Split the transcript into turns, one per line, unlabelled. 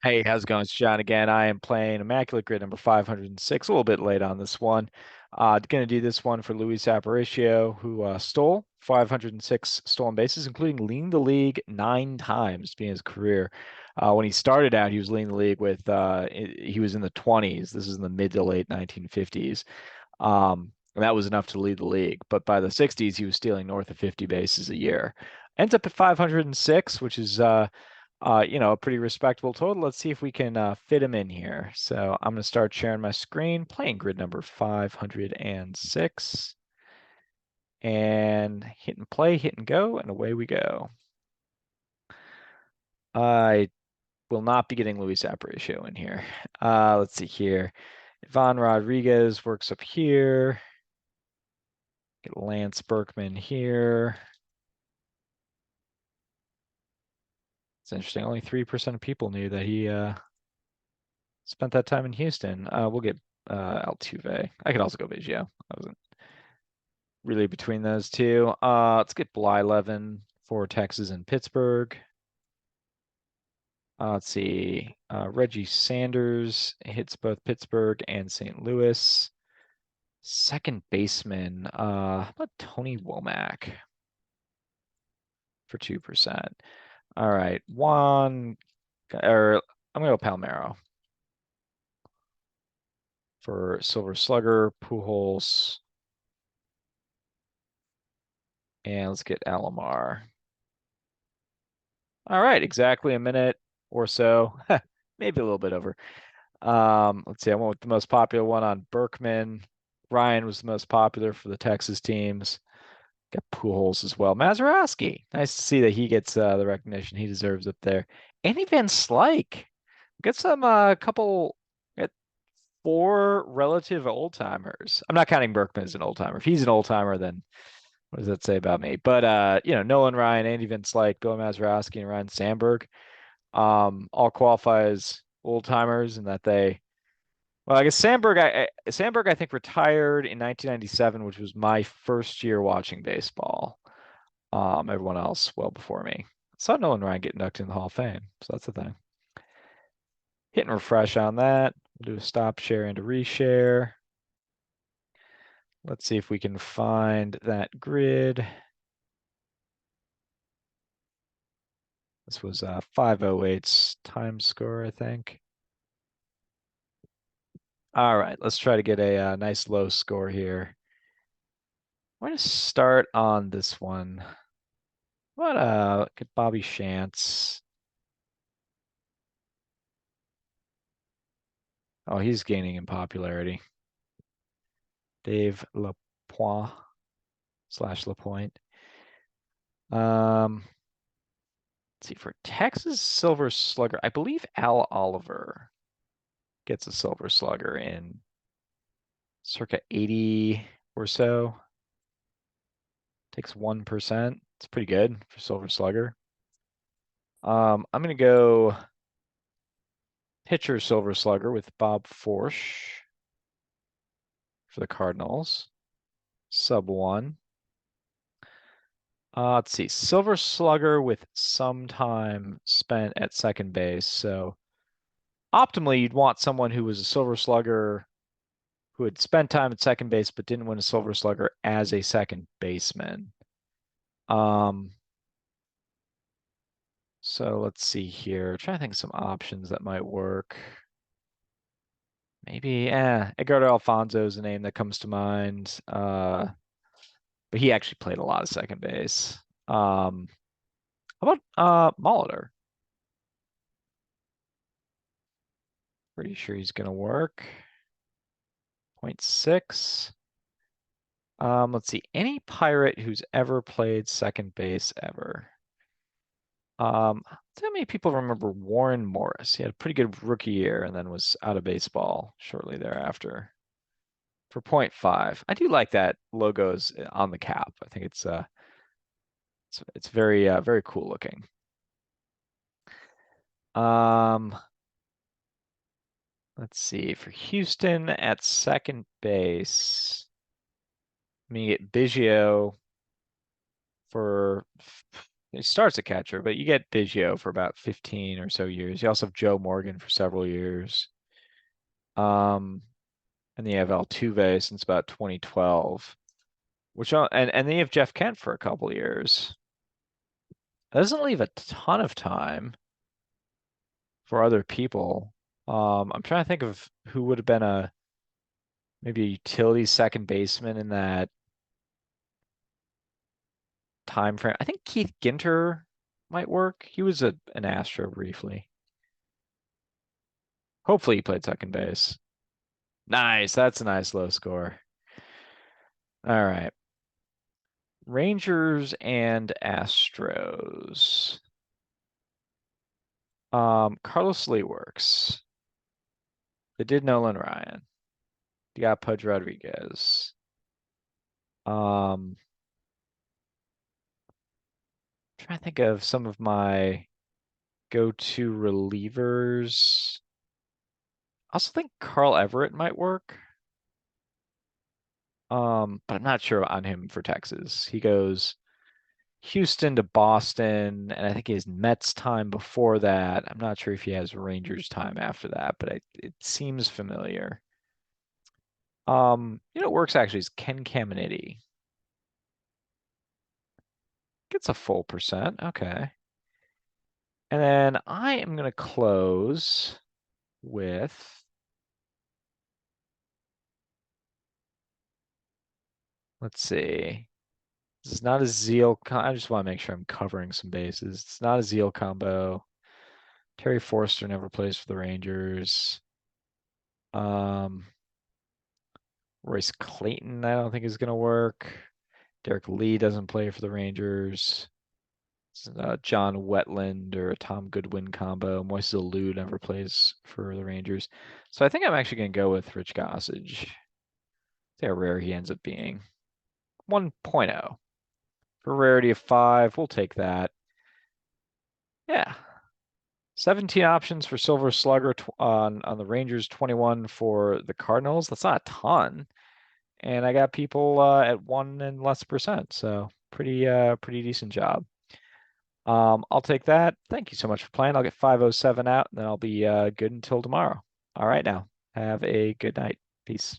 Hey, how's it going? It's John again. I am playing Immaculate Grid number 506, a little bit late on this one. Going to do this one for Luis Aparicio, who stole 506 stolen bases, including leading the league 9 times in his career. When he started out, he was leading the league with, he was in the 20s. This is in the mid to late 1950s. And that was enough to lead the league. But by the 60s, he was stealing north of 50 bases a year. Ends up at 506, which is a pretty respectable total. Let's see if we can fit him in here. So I'm going to start sharing my screen, playing grid number 506, and hit and play, hit and go, and away we go. I will not be getting Luis Aparicio in here. Let's see here. Ivan Rodriguez works up here. Get Lance Berkman here. It's interesting. Only 3% of people knew that he spent that time in Houston. We'll get Altuve. I could also go Biggio. I wasn't really between those two. Let's get Blyleven for Texas and Pittsburgh. Let's see. Reggie Sanders hits both Pittsburgh and St. Louis. Second baseman. How about Tony Womack for 2%? All right. I'm gonna go Palmero for Silver Slugger, Pujols, and let's get Alomar. All right, exactly a minute or so, maybe a little bit over. Let's see, I went with the most popular one on Berkman. Ryan was the most popular for the Texas teams. Got Pujols as well. Mazeroski, nice to see that he gets the recognition he deserves up there. Andy Van Slyke, get some couple, get four relative old timers. I'm not counting Berkman as an old timer. If he's an old timer, then what does that say about me? But Nolan Ryan, Andy Van Slyke, Bill Mazeroski, and Ryan Sandberg all qualify as old timers, and that they well, I guess Sandberg I think retired in 1997, which was my first year watching baseball. Everyone else well before me. Saw Nolan Ryan get inducted in the Hall of Fame, so that's the thing. Hit and refresh on that. We'll do a stop share and a reshare. Let's see if we can find that grid. This was 508's time score, I think. All right, let's try to get a nice low score here. I'm going to start on this one. What get Bobby Shantz. Oh, he's gaining in popularity. Dave Lapointe / Lapointe. Let's see, for Texas Silver Slugger, I believe Al Oliver gets a Silver Slugger in circa 80 or so. Takes 1%. It's pretty good for Silver Slugger. I'm gonna go pitcher Silver Slugger with Bob Forsch for the Cardinals. Sub 1. Let's see. Silver Slugger with some time spent at second base. So optimally, you'd want someone who was a Silver Slugger who had spent time at second base but didn't win a Silver Slugger as a second baseman. Um, so let's see here. Trying to think of some options that might work. Maybe, Edgardo Alfonso is a name that comes to mind. But he actually played a lot of second base. How about Molitor? Pretty sure he's gonna work. 0.6. Let's see. Any pirate who's ever played second base ever. How many people remember Warren Morris? He had a pretty good rookie year and then was out of baseball shortly thereafter. For 0.5. I do like that logos on the cap. I think it's very cool looking. Um, let's see. For Houston at second base, I mean, you get Biggio for He starts a catcher, but you get Biggio for about 15 or so years. You also have Joe Morgan for several years. Um, and then you have Altuve since about 2012, and then you have Jeff Kent for a couple years. That doesn't leave a ton of time for other people. I'm trying to think of who would have been a maybe a utility second baseman in that time frame. I think Keith Ginter might work. He was an Astro briefly. Hopefully he played second base. Nice. That's a nice low score. All right. Rangers and Astros. Carlos Lee works. They did Nolan Ryan. You got Pudge Rodriguez. Trying to think of some of my go-to relievers. I also think Carl Everett might work. But I'm not sure on him for Texas. He goes Houston to Boston, and I think he has Mets time before that. I'm not sure if he has Rangers time after that, but it seems familiar. What works actually is Ken Caminiti. Gets a full percent. Okay. And then I am going to close with, let's see. This is not a I just want to make sure I'm covering some bases. It's not a Zeal combo. Terry Forster never plays for the Rangers. Um, Royce Clayton, I don't think is going to work. Derek Lee doesn't play for the Rangers. John Wetland or a Tom Goodwin combo. Moises Alou never plays for the Rangers. So I think I'm actually going to go with Rich Gossage. See how rare he ends up being. 1.0. For rarity of 5, we'll take that. Yeah. 17 options for Silver Slugger on the Rangers, 21 for the Cardinals. That's not a ton. And I got people at 1 and less percent. So pretty decent job. I'll take that. Thank you so much for playing. I'll get 507 out, and then I'll be good until tomorrow. All right now. Have a good night. Peace.